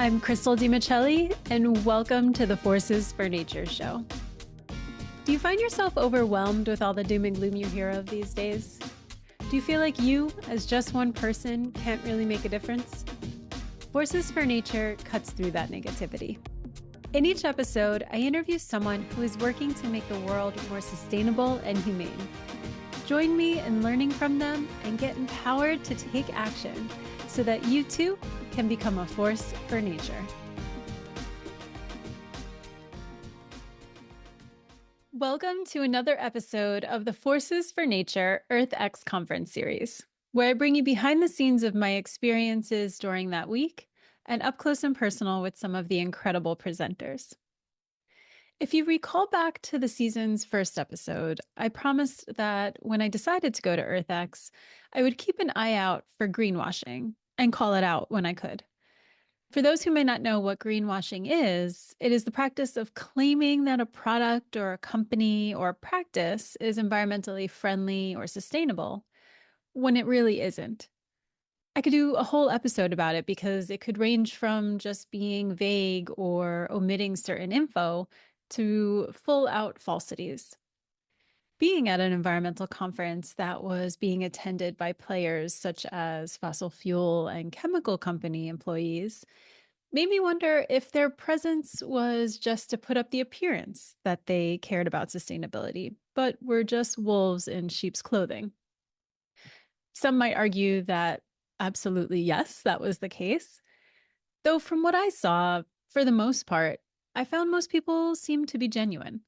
I'm Crystal DiMichelli, and welcome to the Forces for Nature show. Do you find yourself overwhelmed with all the doom and gloom you hear of these days? Do you feel like you, as just one person, can't really make a difference? Forces for Nature cuts through that negativity. In each episode, I interview someone who is working to make the world more sustainable and humane. Join me in learning from them and get empowered to take action so that you too can become a force for nature. Welcome to another episode of the Forces for Nature EarthX Conference Series, where I bring you behind the scenes of my experiences during that week and up close and personal with some of the incredible presenters. If you recall back to the season's first episode, I promised that when I decided to go to EarthX, I would keep an eye out for greenwashing and call it out when I could. For those who may not know what greenwashing is, it is the practice of claiming that a product or a company or a practice is environmentally friendly or sustainable when it really isn't. I could do a whole episode about it because it could range from just being vague or omitting certain info to full-out falsities. Being at an environmental conference that was being attended by players such as fossil fuel and chemical company employees made me wonder if their presence was just to put up the appearance that they cared about sustainability, but were just wolves in sheep's clothing. Some might argue that absolutely yes, that was the case. Though from what I saw, for the most part, I found most people seemed to be genuine.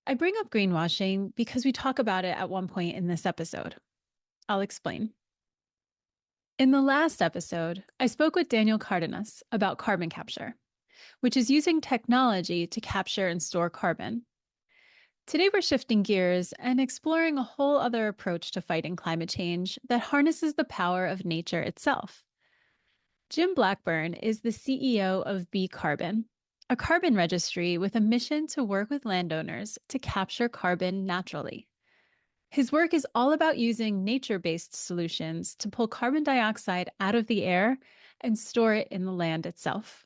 I bring up greenwashing because we talk about it at one point in this episode. I'll explain. In the last episode, I spoke with Daniel Cardenas about carbon capture, which is using technology to capture and store carbon. Today, we're shifting gears and exploring a whole other approach to fighting climate change that harnesses the power of nature itself. Jim Blackburn is the CEO of BCarbon, a carbon registry with a mission to work with landowners to capture carbon naturally. His work is all about using nature-based solutions to pull carbon dioxide out of the air and store it in the land itself.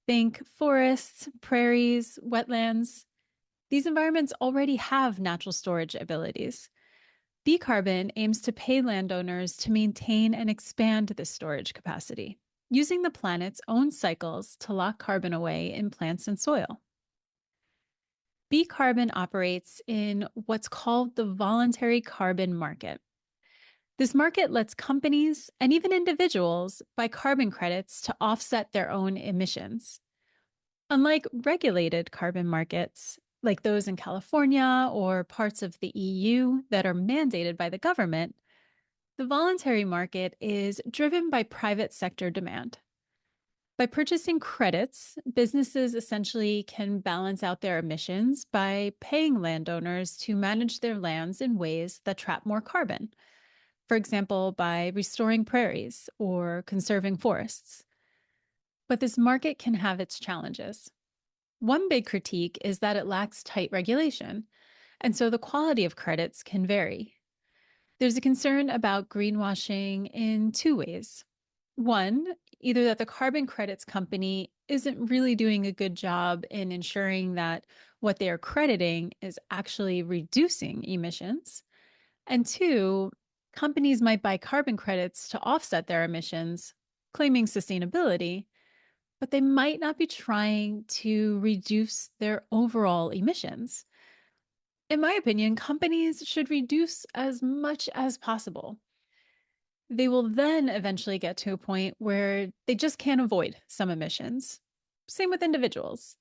Think forests, prairies, wetlands. These environments already have natural storage abilities. BCarbon aims to pay landowners to maintain and expand this storage capacity, using the planet's own cycles to lock carbon away in plants and soil. BCarbon operates in what's called the voluntary carbon market. This market lets companies and even individuals buy carbon credits to offset their own emissions. Unlike regulated carbon markets, like those in California or parts of the EU that are mandated by the government, the voluntary market is driven by private sector demand. By purchasing credits, businesses essentially can balance out their emissions by paying landowners to manage their lands in ways that trap more carbon. For example, by restoring prairies or conserving forests. But this market can have its challenges. One big critique is that it lacks tight regulation, and so the quality of credits can vary. There's a concern about greenwashing in two ways. One, either that the carbon credits company isn't really doing a good job in ensuring that what they are crediting is actually reducing emissions. And two, companies might buy carbon credits to offset their emissions, claiming sustainability, but they might not be trying to reduce their overall emissions. In my opinion, companies should reduce as much as possible. They will then eventually get to a point where they just can't avoid some emissions. Same with individuals.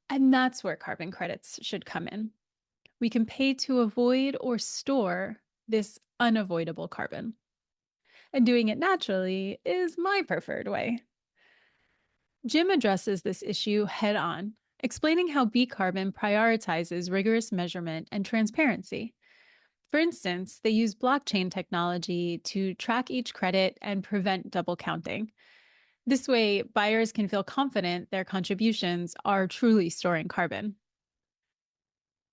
And that's where carbon credits should come in. We can pay to avoid or store this unavoidable carbon. And doing it naturally is my preferred way. Jim addresses this issue head on, explaining how BCarbon prioritizes rigorous measurement and transparency. For instance, they use blockchain technology to track each credit and prevent double counting. This way, buyers can feel confident their contributions are truly storing carbon.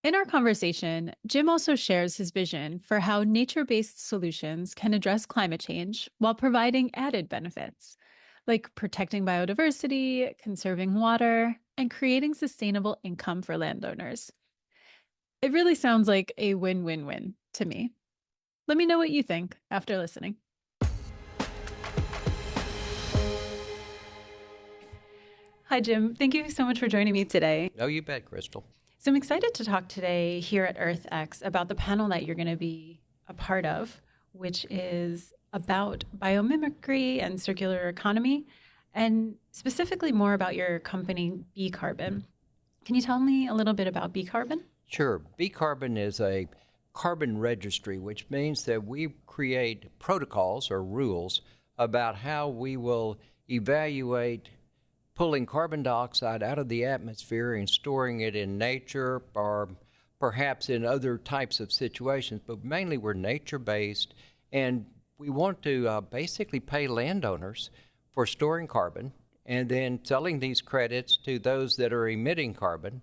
In our conversation, Jim also shares his vision for how nature-based solutions can address climate change while providing added benefits, like protecting biodiversity, conserving water, and creating sustainable income for landowners. It really sounds like a win-win-win to me. Let me know what you think after listening. Hi, Jim. Thank you so much for joining me today. Oh, you bet, Crystal. So I'm excited to talk today here at EarthX about the panel that you're going to be a part of, which is about biomimicry and circular economy, and specifically more about your company, BCarbon. Can you tell me a little bit about BCarbon? Sure. BCarbon is a carbon registry, which means that we create protocols or rules about how we will evaluate pulling carbon dioxide out of the atmosphere and storing it in nature or perhaps in other types of situations, but mainly we're nature-based, and we want to basically pay landowners for storing carbon and then selling these credits to those that are emitting carbon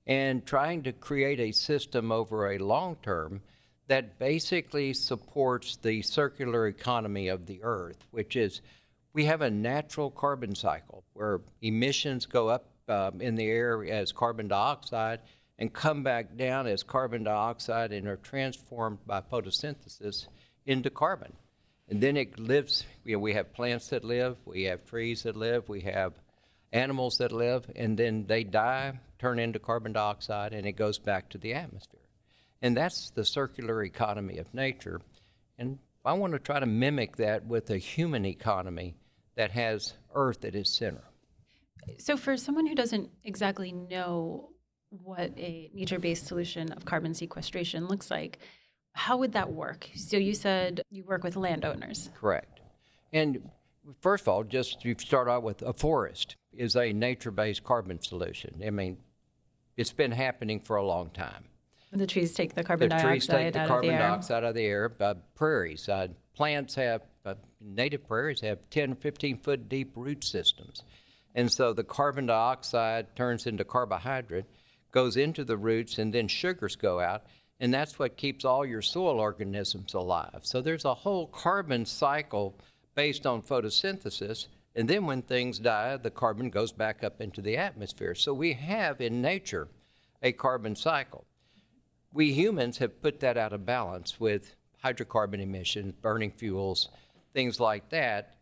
and trying to create a system over a long term that basically supports the circular economy of the earth, which is we have a natural carbon cycle where emissions go up in the air as carbon dioxide and come back down as carbon dioxide and are transformed by photosynthesis into carbon. And then it lives, we have plants that live, we have trees that live, we have animals that live, and then they die, turn into carbon dioxide, and it goes back to the atmosphere. And that's the circular economy of nature. And I want to try to mimic that with a human economy that has Earth at its center. So for someone who doesn't exactly know what a nature-based solution of carbon sequestration looks like, how would that work? So you said you work with landowners. Correct. And first of all, just to start out with, a forest is a nature-based carbon solution. I mean, it's been happening for a long time. The trees take the carbon dioxide The trees take the out carbon of the air. dioxide out of the air. Prairies, plants have, native prairies have 10, 15-foot deep root systems. And so the carbon dioxide turns into carbohydrate, goes into the roots, and then sugars go out. And that's what keeps all your soil organisms alive. So there's a whole carbon cycle based on photosynthesis. And then when things die, the carbon goes back up into the atmosphere. So we have in nature a carbon cycle. We humans have put that out of balance with hydrocarbon emissions, burning fuels, things like that.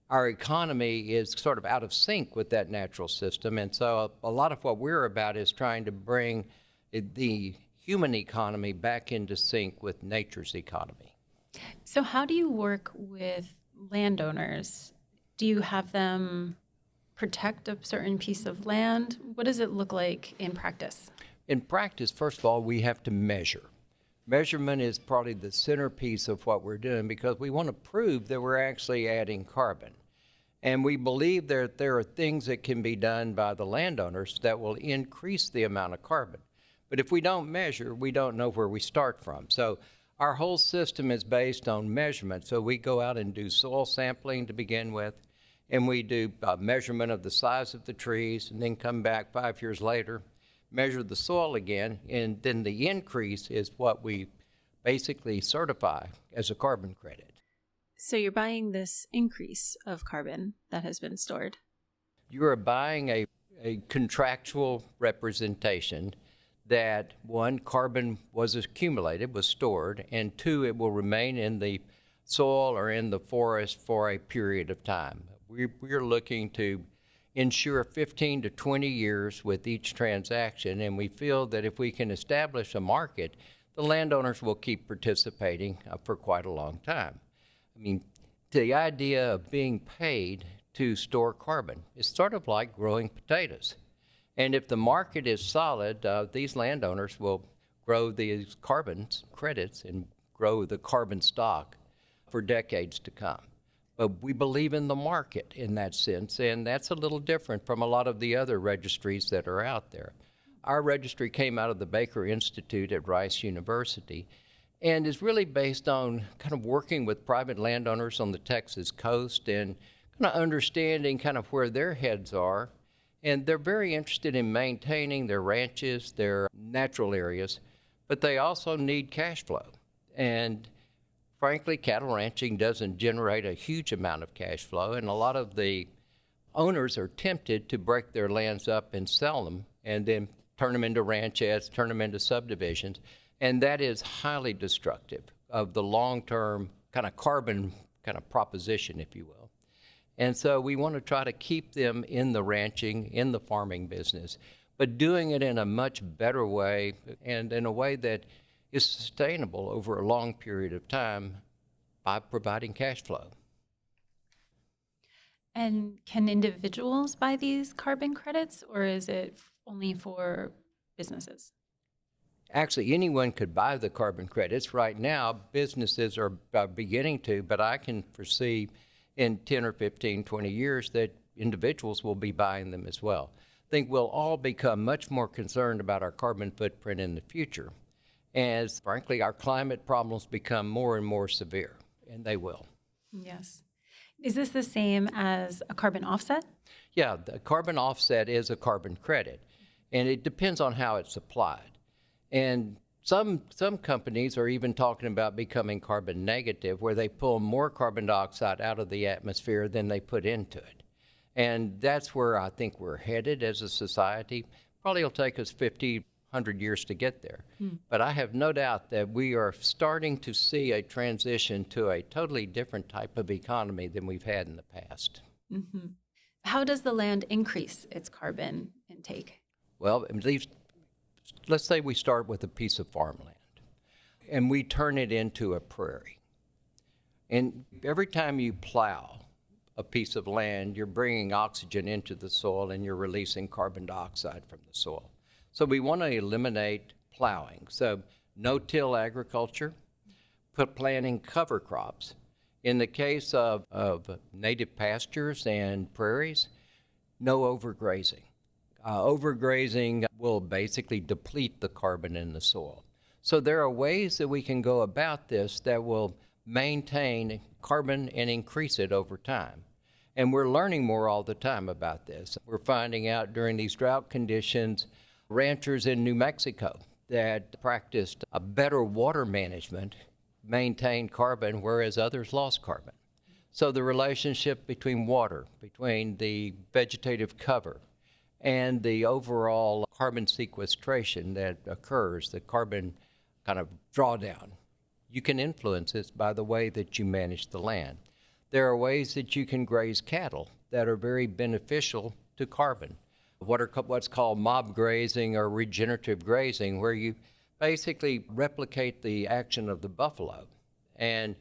Our economy is sort of out of sync with that natural system. And so a lot of what we're about is trying to bring the human economy back into sync with nature's economy. So how do you work with landowners? Do you have them protect a certain piece of land? What does it look like in practice? In practice, first of all, we have to measure. Measurement is probably the centerpiece of what we're doing because we want to prove that we're actually adding carbon. And we believe that there are things that can be done by the landowners that will increase the amount of carbon. But if we don't measure, we don't know where we start from. So our whole system is based on measurement. So we go out and do soil sampling to begin with, and we do measurement of the size of the trees, and then come back 5 years later, measure the soil again, and then the increase is what we basically certify as a carbon credit. So you're buying this increase of carbon that has been stored. You are buying a contractual representation that, one, carbon was accumulated, was stored, and two, it will remain in the soil or in the forest for a period of time. We're looking to ensure 15 to 20 years with each transaction, and we feel that if we can establish a market, the landowners will keep participating for quite a long time. I mean, the idea of being paid to store carbon is sort of like growing potatoes. And if the market is solid, these landowners will grow these carbon credits and grow the carbon stock for decades to come. But we believe in the market in that sense, and that's a little different from a lot of the other registries that are out there. Our registry came out of the Baker Institute at Rice University and is really based on kind of working with private landowners on the Texas coast and kind of understanding kind of where their heads are. And they're very interested in maintaining their ranches, their natural areas, but they also need cash flow. And frankly, cattle ranching doesn't generate a huge amount of cash flow, and a lot of the owners are tempted to break their lands up and sell them and then turn them into ranchettes, turn them into subdivisions, and that is highly destructive of the long-term kind of carbon kind of proposition, if you will. And so we want to try to keep them in the ranching, in the farming business, but doing it in a much better way and in a way that is sustainable over a long period of time by providing cash flow. And can individuals buy these carbon credits, or is it only for businesses? Actually, anyone could buy the carbon credits. Right now, businesses are beginning to, but I can foresee in 10 or 15, 20 years that individuals will be buying them as well. I think we'll all become much more concerned about our carbon footprint in the future as, frankly, our climate problems become more and more severe, and they will. Yes. Is this the same as a carbon offset? Yeah, the carbon offset is a carbon credit, and it depends on how it's applied. And some companies are even talking about becoming carbon negative, where they pull more carbon dioxide out of the atmosphere than they put into it. And that's where I think we're headed as a society. Probably it'll take us 50, 100 years to get there. But I have no doubt that we are starting to see a transition to a totally different type of economy than we've had in the past. Mm-hmm. How does the land increase its carbon intake? Well, at least, let's say we start with a piece of farmland and we turn it into a prairie. And every time you plow a piece of land, you're bringing oxygen into the soil and you're releasing carbon dioxide from the soil. So we want to eliminate plowing. So no-till agriculture, planting cover crops. In the case of native pastures and prairies, no overgrazing. Overgrazing will basically deplete the carbon in the soil. So there are ways that we can go about this that will maintain carbon and increase it over time. And we're learning more all the time about this. We're finding out during these drought conditions, ranchers in New Mexico that practiced a better water management maintained carbon, whereas others lost carbon. So the relationship between water, between the vegetative cover, and the overall carbon sequestration that occurs, the carbon kind of drawdown, you can influence this by the way that you manage the land. There are ways that you can graze cattle that are very beneficial to carbon. What's called mob grazing or regenerative grazing, where you basically replicate the action of the buffalo. And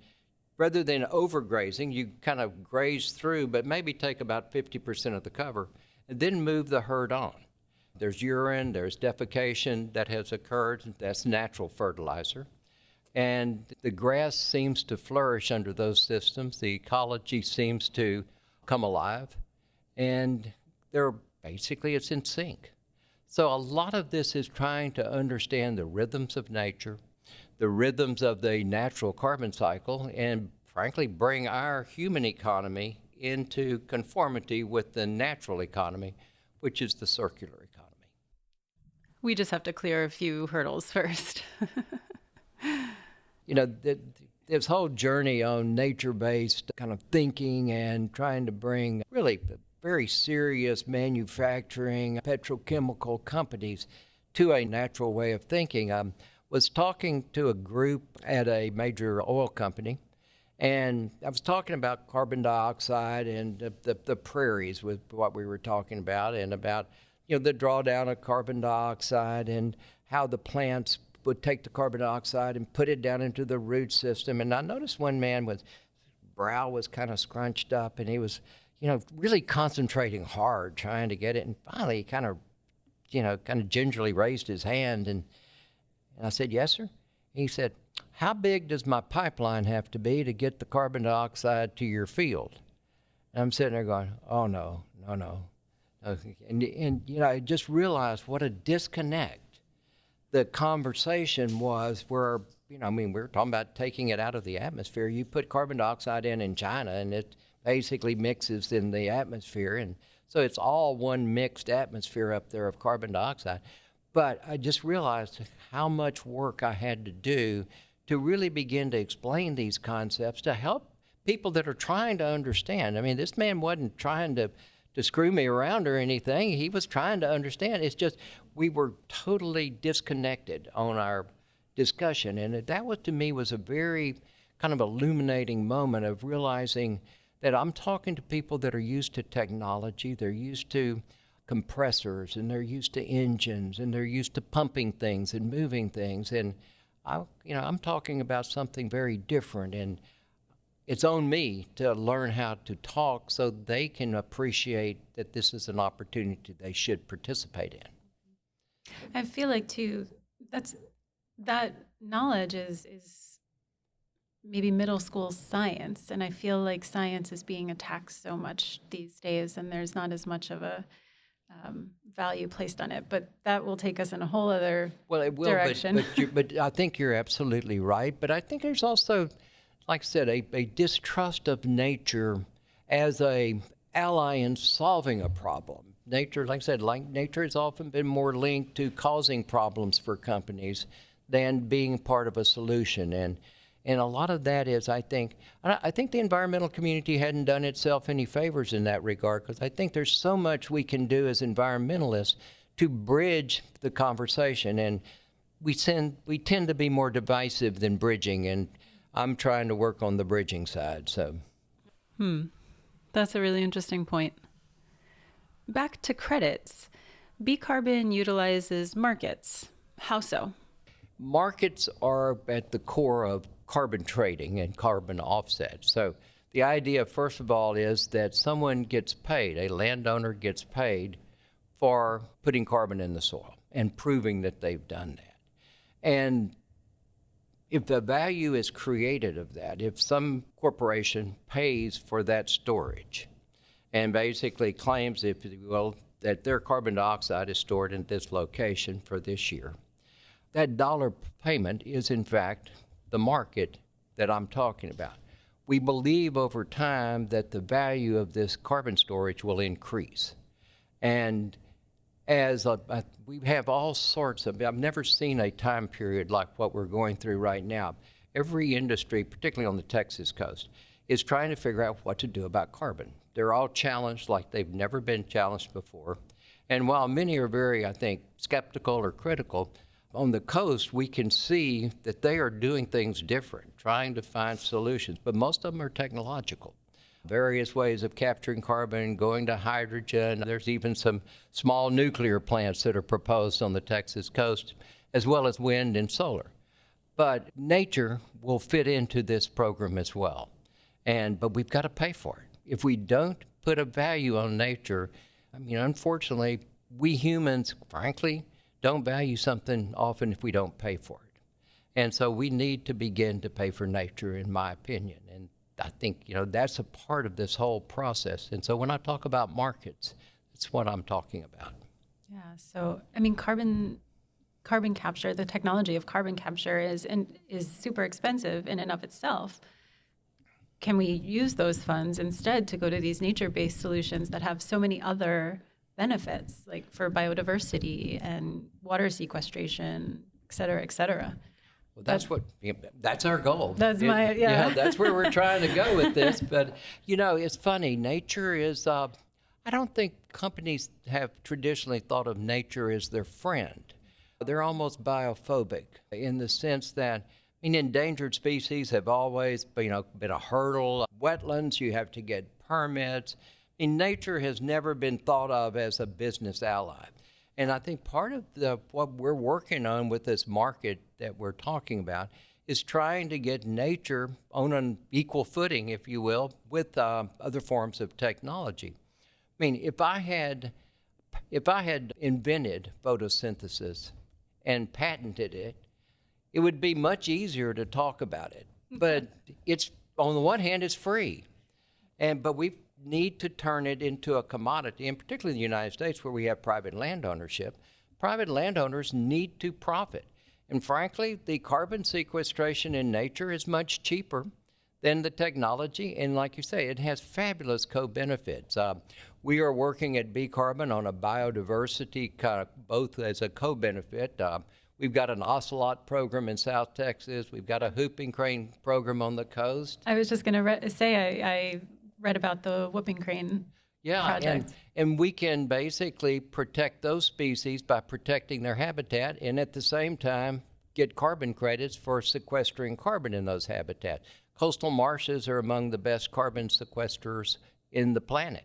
rather than overgrazing, you kind of graze through, but maybe take about 50% of the cover, and then move the herd on. There's urine, there's defecation that has occurred, that's natural fertilizer. And the grass seems to flourish under those systems. The ecology seems to come alive. And basically it's in sync. So a lot of this is trying to understand the rhythms of nature, the rhythms of the natural carbon cycle, and frankly bring our human economy into conformity with the natural economy, which is the circular economy. We just have to clear a few hurdles first. You know, this whole journey on nature-based kind of thinking and trying to bring really very serious manufacturing, petrochemical companies to a natural way of thinking. I was talking to a group at a major oil company, and I was talking about carbon dioxide and the prairies with what we were talking about, and about, you know, the drawdown of carbon dioxide and how the plants would take the carbon dioxide and put it down into the root system. And I noticed one man with brow was kind of scrunched up, and he was, you know, really concentrating hard, trying to get it. And finally, he kind of gingerly raised his hand, and I said, "Yes, sir." He said, "How big does my pipeline have to be to get the carbon dioxide to your field?" And I'm sitting there going, "Oh, no. And you know, I just realized what a disconnect the conversation was, where, you know, I mean, we were talking about taking it out of the atmosphere. You put carbon dioxide in China, and it basically mixes in the atmosphere. And so it's all one mixed atmosphere up there of carbon dioxide. But I just realized how much work I had to do to really begin to explain these concepts to help people that are trying to understand. I mean, this man wasn't trying to to screw me around or anything. He was trying to understand. It's just we were totally disconnected on our discussion. And that was, to me, was a very kind of illuminating moment of realizing that I'm talking to people that are used to technology. They're used to compressors, and they're used to engines, and they're used to pumping things and moving things. And I'm talking about something very different. And it's on me to learn how to talk so they can appreciate that this is an opportunity they should participate in. I feel like too, that knowledge is maybe middle school science, and I feel like science is being attacked so much these days, and there's not as much of a value placed on it. But that will take us in a whole other direction. But I think you're absolutely right. But I think there's also, like I said, a distrust of nature as a ally in solving a problem. Nature, like I said, nature has often been more linked to causing problems for companies than being part of a solution. And a lot of that is, I think the environmental community hadn't done itself any favors in that regard, because I think there's so much we can do as environmentalists to bridge the conversation. And we tend to be more divisive than bridging, and I'm trying to work on the bridging side. So, That's a really interesting point. Back to credits. BCarbon utilizes markets. How so? Markets are at the core of carbon trading and carbon offsets. So the idea, first of all, is that someone gets paid, a landowner gets paid for putting carbon in the soil and proving that they've done that. And if the value is created of that, if some corporation pays for that storage and basically claims, if you will, that their carbon dioxide is stored in this location for this year, that dollar payment is, in fact, the market that I'm talking about. We believe over time that the value of this carbon storage will increase. And as we have all sorts of, I've never seen a time period like what we're going through right now. Every industry, particularly on the Texas coast, is trying to figure out what to do about carbon. They're all challenged like they've never been challenged before. And while many are very, I think, skeptical or critical, on the coast, we can see that they are doing things different, trying to find solutions, but most of them are technological. Various ways of capturing carbon, going to hydrogen. There's even some small nuclear plants that are proposed on the Texas coast, as well as wind and solar. But nature will fit into this program as well. But we've got to pay for it. If we don't put a value on nature, unfortunately, we humans, frankly, don't value something often if we don't pay for it. And so we need to begin to pay for nature, in my opinion. And I think, that's a part of this whole process. And so when I talk about markets, that's what I'm talking about. Yeah. So, carbon capture, the technology of carbon capture is super expensive in and of itself. Can we use those funds instead to go to these nature-based solutions that have so many other benefits, like for biodiversity and water sequestration, et cetera, et cetera? Well, that's our goal. That's that's where we're trying to go with this. But, it's funny. Nature is, I don't think companies have traditionally thought of nature as their friend. They're almost biophobic in the sense that, endangered species have always, been a hurdle. Wetlands, you have to get permits. Nature has never been thought of as a business ally. And I think part of what we're working on with this market that we're talking about is trying to get nature on an equal footing, if you will, with other forms of technology. If I had invented photosynthesis and patented it, it would be much easier to talk about it. But it's, on the one hand, it's free. But we need to turn it into a commodity, and particularly in the United States where we have private land ownership. Private landowners need to profit. And frankly, the carbon sequestration in nature is much cheaper than the technology. And like you say, it has fabulous co-benefits. We are working at BCarbon on a biodiversity, both as a co-benefit. We've got an ocelot program in South Texas. We've got a whooping crane program on the coast. I was just going to say I read about the whooping crane. Yeah, project. and we can basically protect those species by protecting their habitat and at the same time get carbon credits for sequestering carbon in those habitats. Coastal marshes are among the best carbon sequesters in the planet.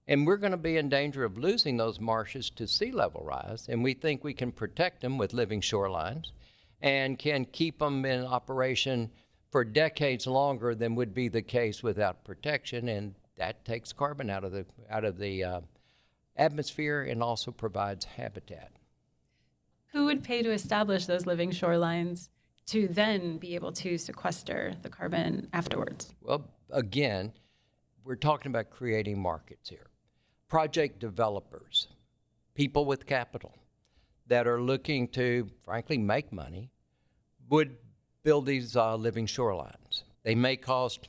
And we're going to be in danger of losing those marshes to sea level rise, and we think we can protect them with living shorelines and can keep them in operation for decades longer than would be the case without protection, and that takes carbon out of the atmosphere and also provides habitat. Who would pay to establish those living shorelines to then be able to sequester the carbon afterwards? Well, again, we're talking about creating markets here. Project developers, people with capital that are looking to, frankly, make money, would build these living shorelines. They may cost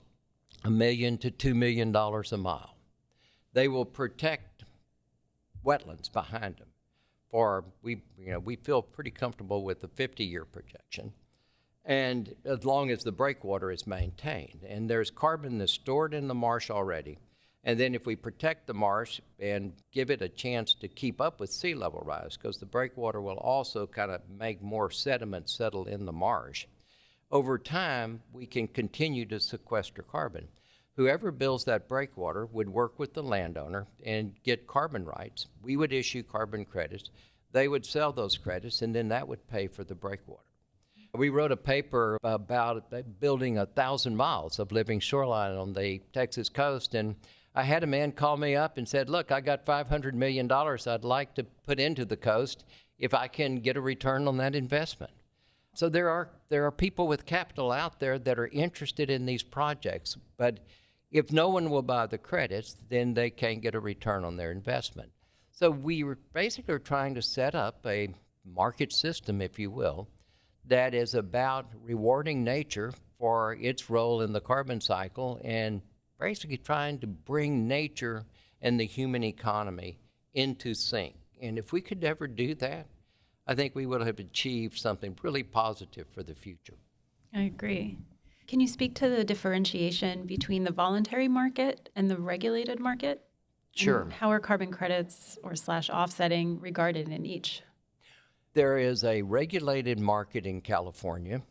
$1 million to $2 million a mile. They will protect wetlands behind them. We feel pretty comfortable with the 50-year projection, and as long as the breakwater is maintained. And there's carbon that's stored in the marsh already. And then if we protect the marsh and give it a chance to keep up with sea level rise, because the breakwater will also kind of make more sediment settle in the marsh, over time we can continue to sequester carbon. Whoever builds that breakwater would work with the landowner and get carbon rights. We would issue carbon credits. They would sell those credits, and then that would pay for the breakwater. We wrote a paper about building 1,000 miles of living shoreline on the Texas coast, and I had a man call me up and said, look, I got $500 million I'd like to put into the coast if I can get a return on that investment. So there are people with capital out there that are interested in these projects, but if no one will buy the credits, then they can't get a return on their investment. So we were basically trying to set up a market system, if you will, that is about rewarding nature for its role in the carbon cycle and basically trying to bring nature and the human economy into sync. And if we could ever do that, I think we would have achieved something really positive for the future. I agree. Can you speak to the differentiation between the voluntary market and the regulated market? Sure. And how are carbon credits or / offsetting regarded in each? There is a regulated market in California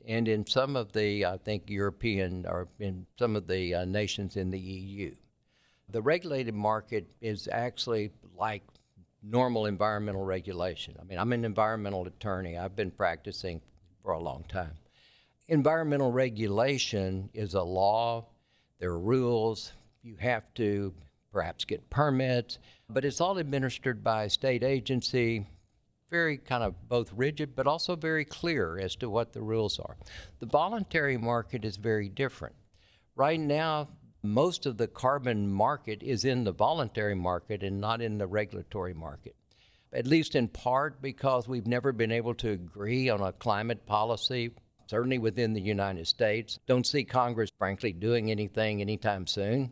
and in some of the, I think, European or in some of the nations in the EU. The regulated market is actually like normal environmental regulation. I mean, I'm an environmental attorney. I've been practicing for a long time. Environmental regulation is a law. There are rules. You have to perhaps get permits, but it's all administered by a state agency, very kind of both rigid but also very clear as to what the rules are. The voluntary market is very different. Right now, most of the carbon market is in the voluntary market and not in the regulatory market, at least in part because we've never been able to agree on a climate policy, certainly within the United States. Don't see Congress, frankly, doing anything anytime soon.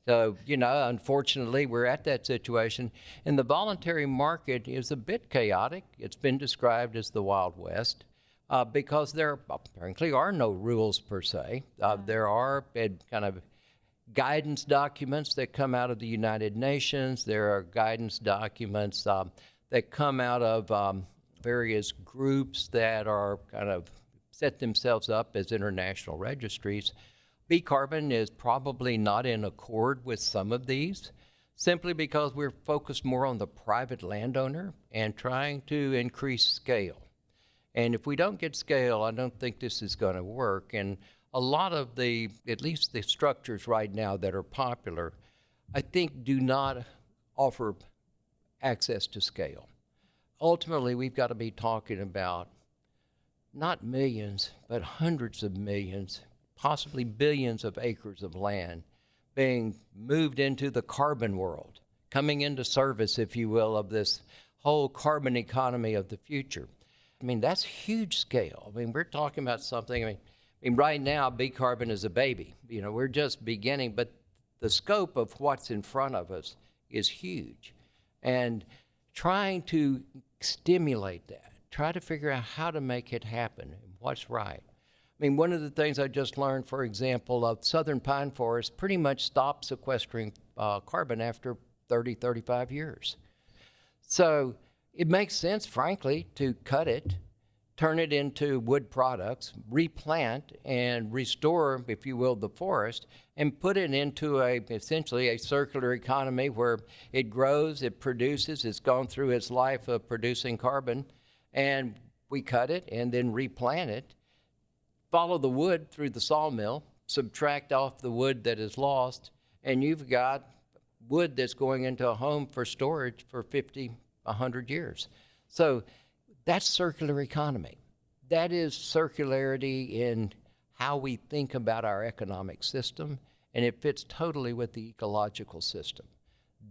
So, unfortunately, we're at that situation. And the voluntary market is a bit chaotic. It's been described as the Wild West because there apparently are no rules per se. There are kind of guidance documents that come out of the United Nations. There are guidance documents that come out of various groups that are kind of set themselves up as international registries. BCarbon is probably not in accord with some of these, simply because we're focused more on the private landowner and trying to increase scale. And if we don't get scale, I don't think this is going to work. And a lot of at least the structures right now that are popular, I think do not offer access to scale. Ultimately, we've got to be talking about not millions, but hundreds of millions, possibly billions of acres of land being moved into the carbon world, coming into service, if you will, of this whole carbon economy of the future. I mean, that's huge scale. I mean, we're talking about something, I mean, right now, BCarbon is a baby. We're just beginning, but the scope of what's in front of us is huge. And trying to stimulate that, try to figure out how to make it happen and what's right. I mean, one of the things I just learned, for example, of southern pine forests pretty much stopped sequestering carbon after 30, 35 years. So it makes sense, frankly, to cut it, turn it into wood products, replant and restore, if you will, the forest, and put it into essentially a circular economy where it grows, it produces, it's gone through its life of producing carbon, and we cut it and then replant it, follow the wood through the sawmill, subtract off the wood that is lost, and you've got wood that's going into a home for storage for 50, 100 years. So that's circular economy. That is circularity in how we think about our economic system, and it fits totally with the ecological system.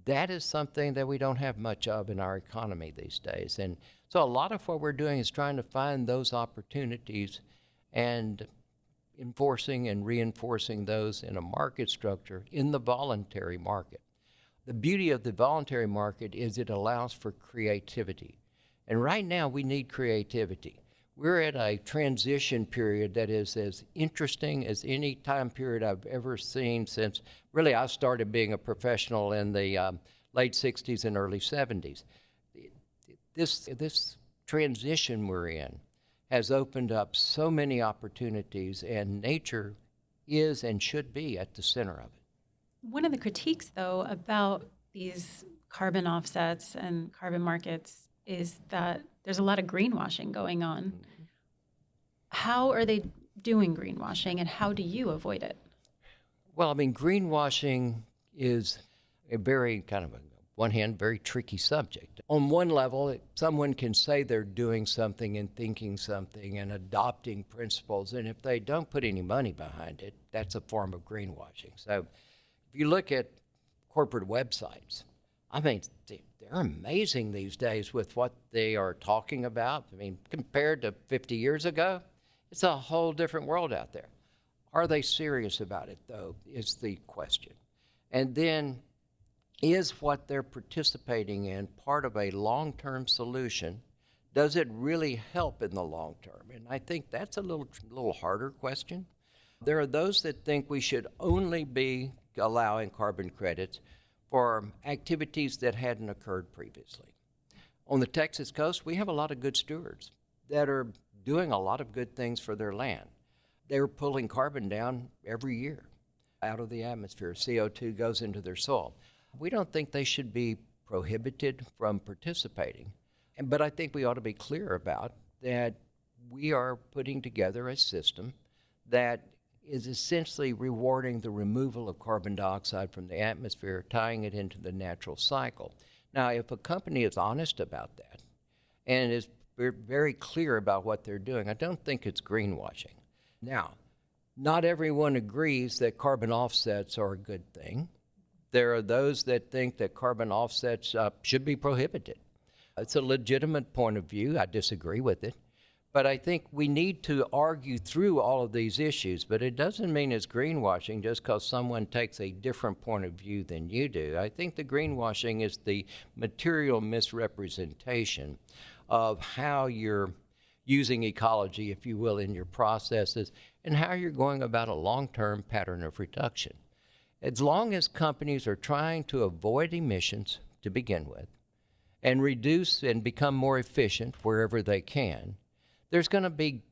That is something that we don't have much of in our economy these days. And so a lot of what we're doing is trying to find those opportunities and enforcing and reinforcing those in a market structure in the voluntary market. The beauty of the voluntary market is it allows for creativity. And right now we need creativity. We're at a transition period that is as interesting as any time period I've ever seen since really I started being a professional in the late 60s and early 70s. This transition we're in has opened up so many opportunities, and nature is and should be at the center of it. One of the critiques, though, about these carbon offsets and carbon markets is that there's a lot of greenwashing going on. Mm-hmm. How are they doing greenwashing, and how do you avoid it? Well, I mean, greenwashing is a very kind of, on one hand, very tricky subject. On one level, someone can say they're doing something and thinking something and adopting principles, and if they don't put any money behind it, that's a form of greenwashing. So if you look at corporate websites, I mean, they're amazing these days with what they are talking about. I mean, compared to 50 years ago, it's a whole different world out there. Are they serious about it, though, is the question. And then, is what they're participating in part of a long-term solution? Does it really help in the long term? And I think that's a little harder question. There are those that think we should only be allowing carbon credits for activities that hadn't occurred previously. On the Texas coast, we have a lot of good stewards that are doing a lot of good things for their land. They're pulling carbon down every year out of the atmosphere. CO2 goes into their soil. We don't think they should be prohibited from participating, but I think we ought to be clear about that we are putting together a system that is essentially rewarding the removal of carbon dioxide from the atmosphere, tying it into the natural cycle. Now, if a company is honest about that and is very clear about what they're doing, I don't think it's greenwashing. Now, not everyone agrees that carbon offsets are a good thing. There are those that think that carbon offsets should be prohibited. It's a legitimate point of view. I disagree with it. But I think we need to argue through all of these issues, but it doesn't mean it's greenwashing just because someone takes a different point of view than you do. I think the greenwashing is the material misrepresentation of how you're using ecology, if you will, in your processes, and how you're going about a long-term pattern of reduction. As long as companies are trying to avoid emissions to begin with and reduce and become more efficient wherever they can, there's going to be,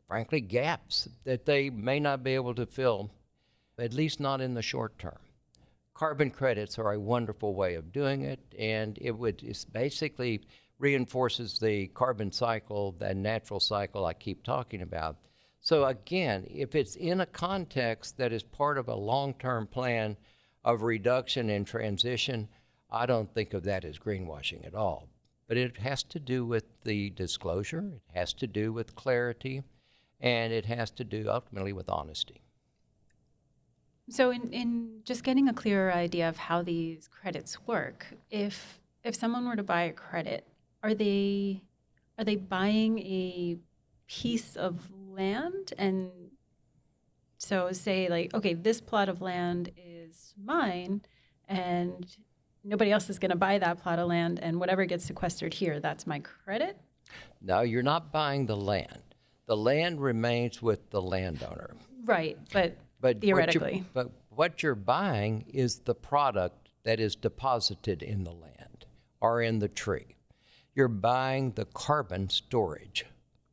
frankly, gaps that they may not be able to fill, at least not in the short term. Carbon credits are a wonderful way of doing it, and it basically reinforces the carbon cycle, that natural cycle I keep talking about. So again, if it's in a context that is part of a long-term plan of reduction and transition, I don't think of that as greenwashing at all. But it has to do with the disclosure, it has to do with clarity, and it has to do ultimately with honesty. So in just getting a clearer idea of how these credits work, if someone were to buy a credit, are they buying a piece of land? And so say like, okay, this plot of land is mine and nobody else is going to buy that plot of land, and whatever gets sequestered here, that's my credit? No, you're not buying the land. the land remains with the landowner. Right, but But theoretically. what you're buying is the product that is deposited in the land or in the tree. You're buying the carbon storage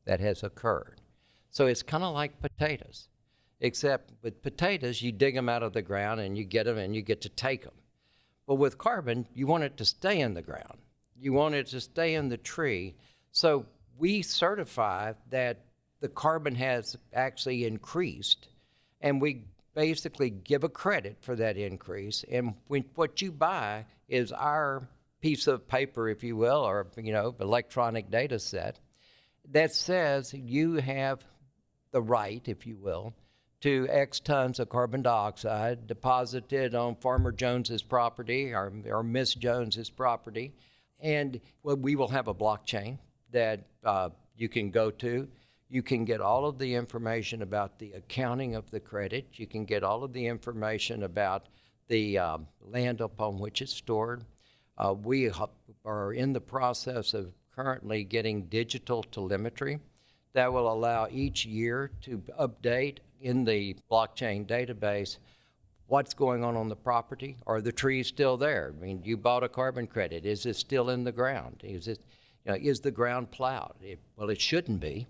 that has occurred. So it's kind of like potatoes, except with potatoes, you dig them out of the ground and you get them and you get to take them. But with carbon, you want it to stay in the ground. You want it to stay in the tree. So we certify that the carbon has actually increased, and we basically give a credit for that increase. And what you buy is our piece of paper, if you will, or electronic data set that says you have the right, if you will, to X tons of carbon dioxide deposited on Farmer Jones's property or Miss Jones's property. And we will have a blockchain that you can go to. You can get all of the information about the accounting of the credit. You can get all of the information about the land upon which it's stored. We are in the process of currently getting digital telemetry that will allow each year to update in the blockchain database what's going on the property. Are the trees still there? I mean, you bought a carbon credit. Is it still in the ground? Is the ground plowed? Well, it shouldn't be.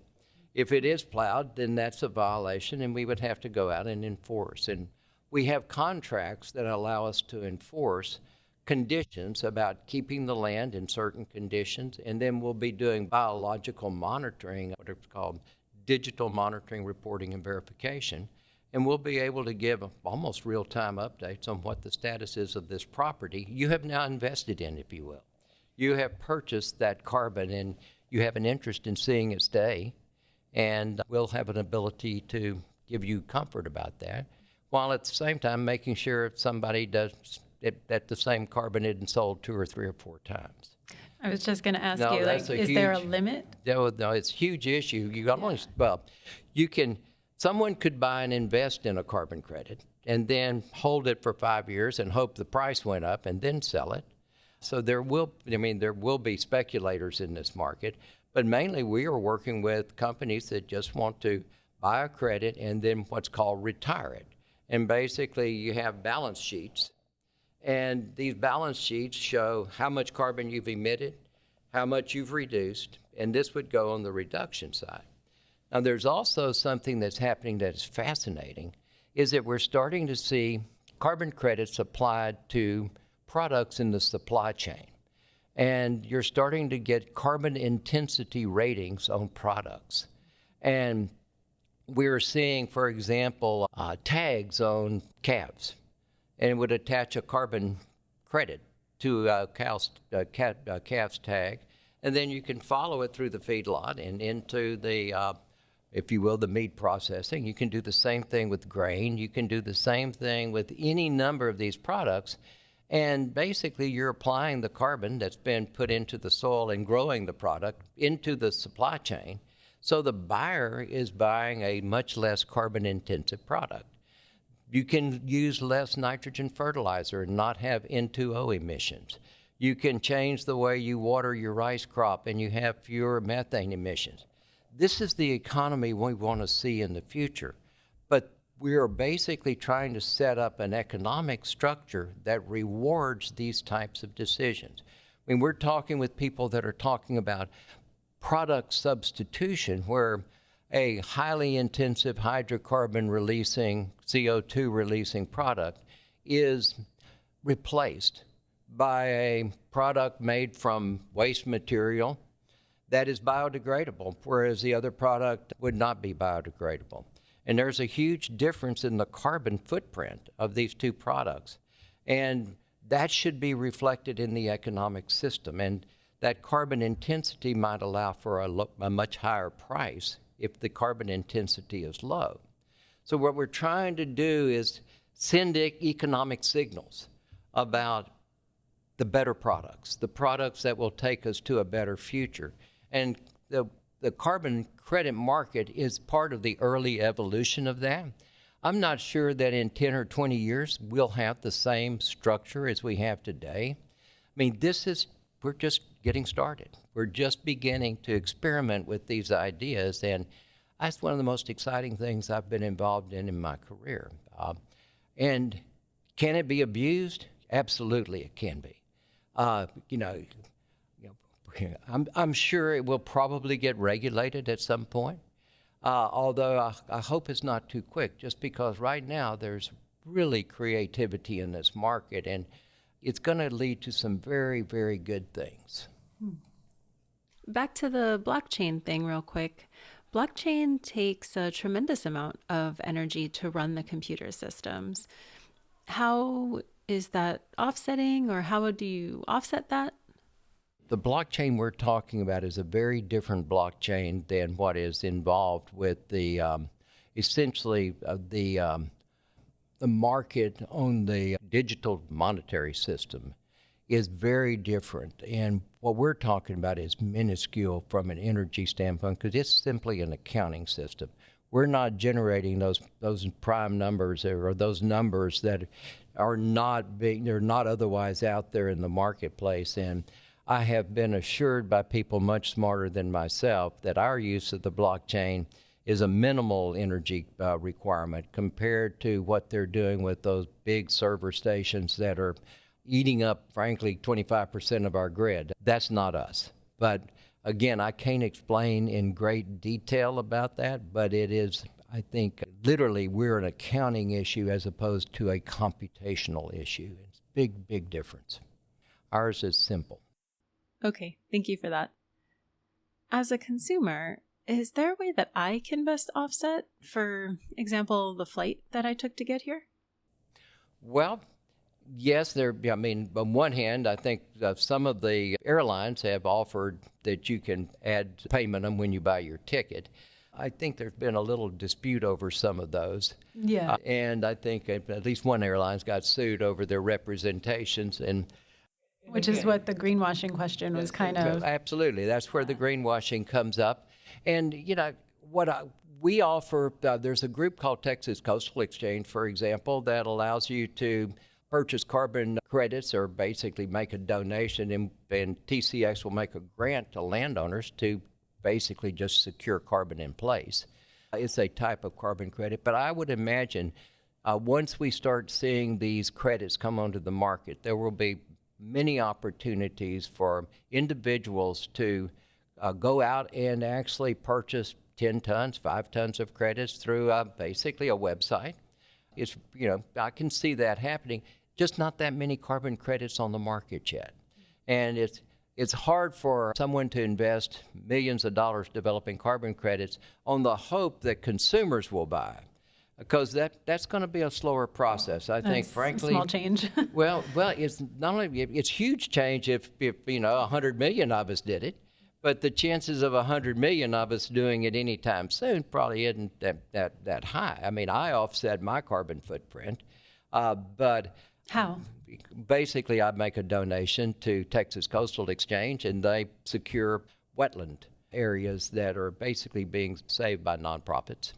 If it is plowed, then that's a violation, and we would have to go out and enforce. And we have contracts that allow us to enforce conditions about keeping the land in certain conditions, and then we'll be doing biological monitoring, what it's called digital monitoring, reporting, and verification. And we'll be able to give almost real-time updates on what the status is of this property you have now invested in, if you will. You have purchased that carbon, and you have an interest in seeing it stay, and we'll have an ability to give you comfort about that, while at the same time making sure if somebody does that the same carbon isn't sold 2 or 3 or 4 times. I was just going to ask No, you, that's like, a is there a limit? No, it's a huge issue. Someone could buy and invest in a carbon credit and then hold it for 5 years and hope the price went up and then sell it. So there will be speculators in this market, but mainly we are working with companies that just want to buy a credit and then what's called retire it. And basically you have balance sheets, and these balance sheets show how much carbon you've emitted, how much you've reduced, and this would go on the reduction side. Now, there's also something that's happening that is fascinating, is that we're starting to see carbon credits applied to products in the supply chain. And you're starting to get carbon intensity ratings on products. And we're seeing, for example, tags on calves, and it would attach a carbon credit to a calf's tag, and then you can follow it through the feedlot and into the, if you will, the meat processing. You can do the same thing with grain. You can do the same thing with any number of these products, and basically you're applying the carbon that's been put into the soil and growing the product into the supply chain. So the buyer is buying a much less carbon-intensive product. You can use less nitrogen fertilizer and not have N2O emissions. You can change the way you water your rice crop and you have fewer methane emissions. This is the economy we want to see in the future. But we are basically trying to set up an economic structure that rewards these types of decisions. I mean, we're talking with people that are talking about product substitution, where a highly intensive hydrocarbon releasing, CO2 releasing product is replaced by a product made from waste material that is biodegradable, whereas the other product would not be biodegradable. And there's a huge difference in the carbon footprint of these two products. And that should be reflected in the economic system. And that carbon intensity might allow for a much higher price if the carbon intensity is low. So what we're trying to do is send economic signals about the better products, the products that will take us to a better future. And the carbon credit market is part of the early evolution of that. I'm not sure that in 10 or 20 years we'll have the same structure as we have today. I mean, we're just getting started. We're just beginning to experiment with these ideas, and That's one of the most exciting things I've been involved in my career. And can it be abused? Absolutely, it can be. Uh, you know, I'm sure it will probably get regulated at some point, although I hope it's not too quick, just because right now there's really creativity in this market, and it's going to lead to some very, very good things. Back to the blockchain thing, real quick. Blockchain takes a tremendous amount of energy to run the computer systems. How is that offsetting, or how do you offset that? The blockchain we're talking about is a very different blockchain than what is involved with the essentially the market on the digital monetary system is very different. And what we're talking about is minuscule from an energy standpoint because it's simply an accounting system. We're not generating those prime numbers or those numbers that are they're not otherwise out there in the marketplace. And I have been assured by people much smarter than myself that our use of the blockchain is a minimal energy requirement compared to what they're doing with those big server stations that are eating up, frankly, 25% of our grid. That's not us. But again, I can't explain in great detail about that, but it is, I think, literally we're an accounting issue as opposed to a computational issue. It's a big, big difference. Ours is simple. Okay, thank you for that. As a consumer, is there a way that I can best offset, for example, the flight that I took to get here? Well, yes, I mean, on one hand, I think some of the airlines have offered that you can add payment on when you buy your ticket. I think there's been a little dispute over some of those. Yeah. And I think at least one airline's got sued over their representations. Which is what the greenwashing question was kind of. Absolutely. That's where the greenwashing comes up. And, we offer, there's a group called Texas Coastal Exchange, for example, that allows you to purchase carbon credits or basically make a donation, and TCX will make a grant to landowners to basically just secure carbon in place. It's a type of carbon credit, but I would imagine once we start seeing these credits come onto the market, there will be many opportunities for individuals to go out and actually purchase 10 tons, 5 tons of credits through basically a website. It's, I can see that happening, just not that many carbon credits on the market yet. And it's hard for someone to invest millions of dollars developing carbon credits on the hope that consumers will buy, because that's going to be a slower process. I think, frankly, small change. well, it's not only it's huge change if 100 million of us did it, but the chances of 100 million of us doing it anytime soon probably isn't that high. I mean, I offset my carbon footprint, but How? Basically, I make a donation to Texas Coastal Exchange, and they secure wetland areas that are basically being saved by nonprofits.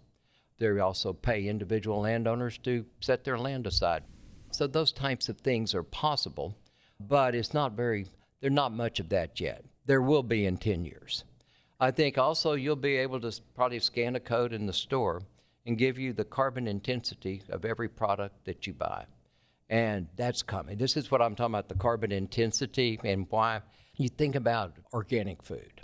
They also pay individual landowners to set their land aside. So those types of things are possible, but there's not much of that yet. There will be in 10 years. I think also you'll be able to probably scan a code in the store and give you the carbon intensity of every product that you buy. And that's coming. This is what I'm talking about, the carbon intensity, and why you think about organic food.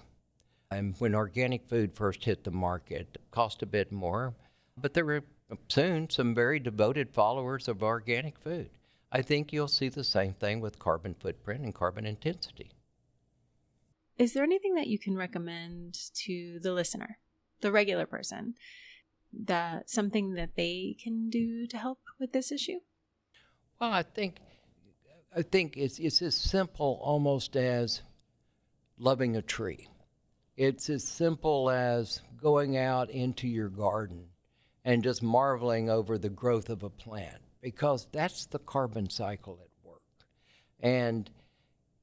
And when organic food first hit the market, it cost a bit more, but there were soon some very devoted followers of organic food. I think you'll see the same thing with carbon footprint and carbon intensity. Is there anything that you can recommend to the listener, the regular person, something that they can do to help with this issue? Well, I think it's as simple almost as loving a tree. It's as simple as going out into your garden and just marveling over the growth of a plant, because that's the carbon cycle at work. And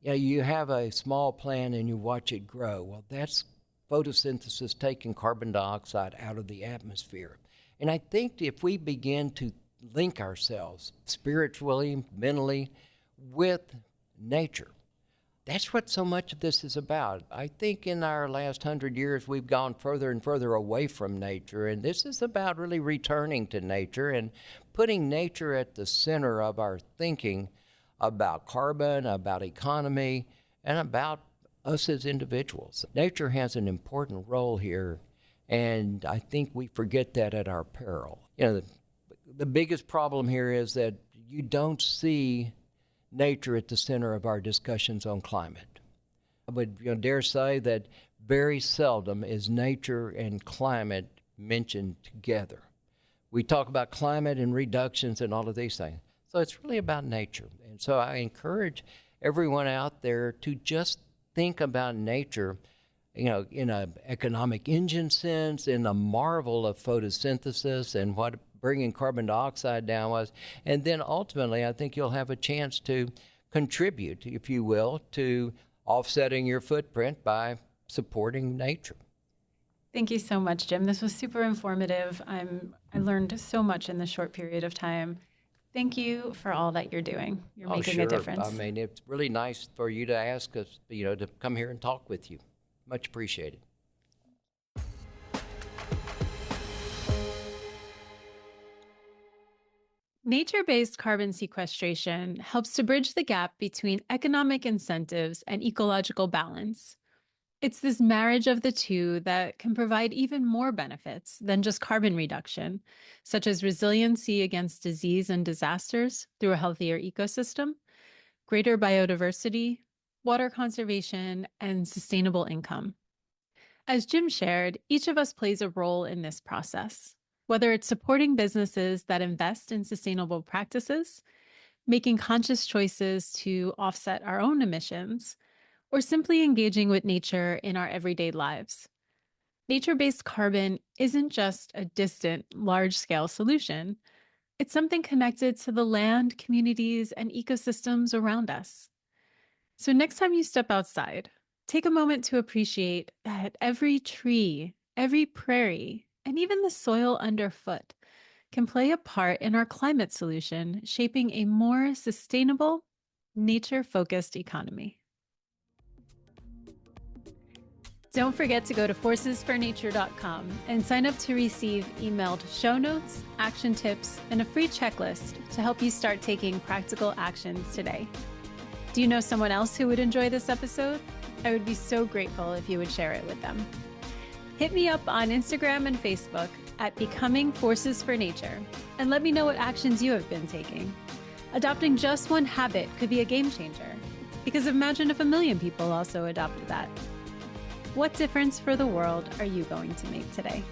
you have a small plant and you watch it grow. Well, that's photosynthesis taking carbon dioxide out of the atmosphere. And I think if we begin to link ourselves spiritually, mentally, with nature, That's what so much of this is about. I think in our last 100 years, we've gone further and further away from nature, and this is about really returning to nature and putting nature at the center of our thinking about carbon, about economy, and about us as individuals. Nature has an important role here, and I think we forget that at our peril. The biggest problem here is that you don't see nature at the center of our discussions on climate. I would dare say that very seldom is nature and climate mentioned together. We talk about climate and reductions and all of these things. So it's really about nature. And so I encourage everyone out there to just think about nature, in an economic engine sense, in the marvel of photosynthesis and what bringing carbon dioxide down was. And then ultimately, I think you'll have a chance to contribute, if you will, to offsetting your footprint by supporting nature. Thank you so much, Jim. This was super informative. I learned so much in this short period of time. Thank you for all that you're doing. You're making a difference. I mean, it's really nice for you to ask us, to come here and talk with you. Much appreciated. Nature-based carbon sequestration helps to bridge the gap between economic incentives and ecological balance. It's this marriage of the two that can provide even more benefits than just carbon reduction, such as resiliency against disease and disasters through a healthier ecosystem, greater biodiversity, water conservation, and sustainable income. As Jim shared, each of us plays a role in this process, whether it's supporting businesses that invest in sustainable practices, making conscious choices to offset our own emissions, or simply engaging with nature in our everyday lives. Nature-based carbon isn't just a distant, large-scale solution. It's something connected to the land, communities, and ecosystems around us. So next time you step outside, take a moment to appreciate that every tree, every prairie, and even the soil underfoot can play a part in our climate solution, shaping a more sustainable, nature-focused economy. Don't forget to go to forcesfornature.com and sign up to receive emailed show notes, action tips, and a free checklist to help you start taking practical actions today. Do you know someone else who would enjoy this episode? I would be so grateful if you would share it with them. Hit me up on Instagram and Facebook at Becoming Forces for Nature and let me know what actions you have been taking. Adopting just one habit could be a game changer, because imagine if 1 million people also adopted that. What difference for the world are you going to make today?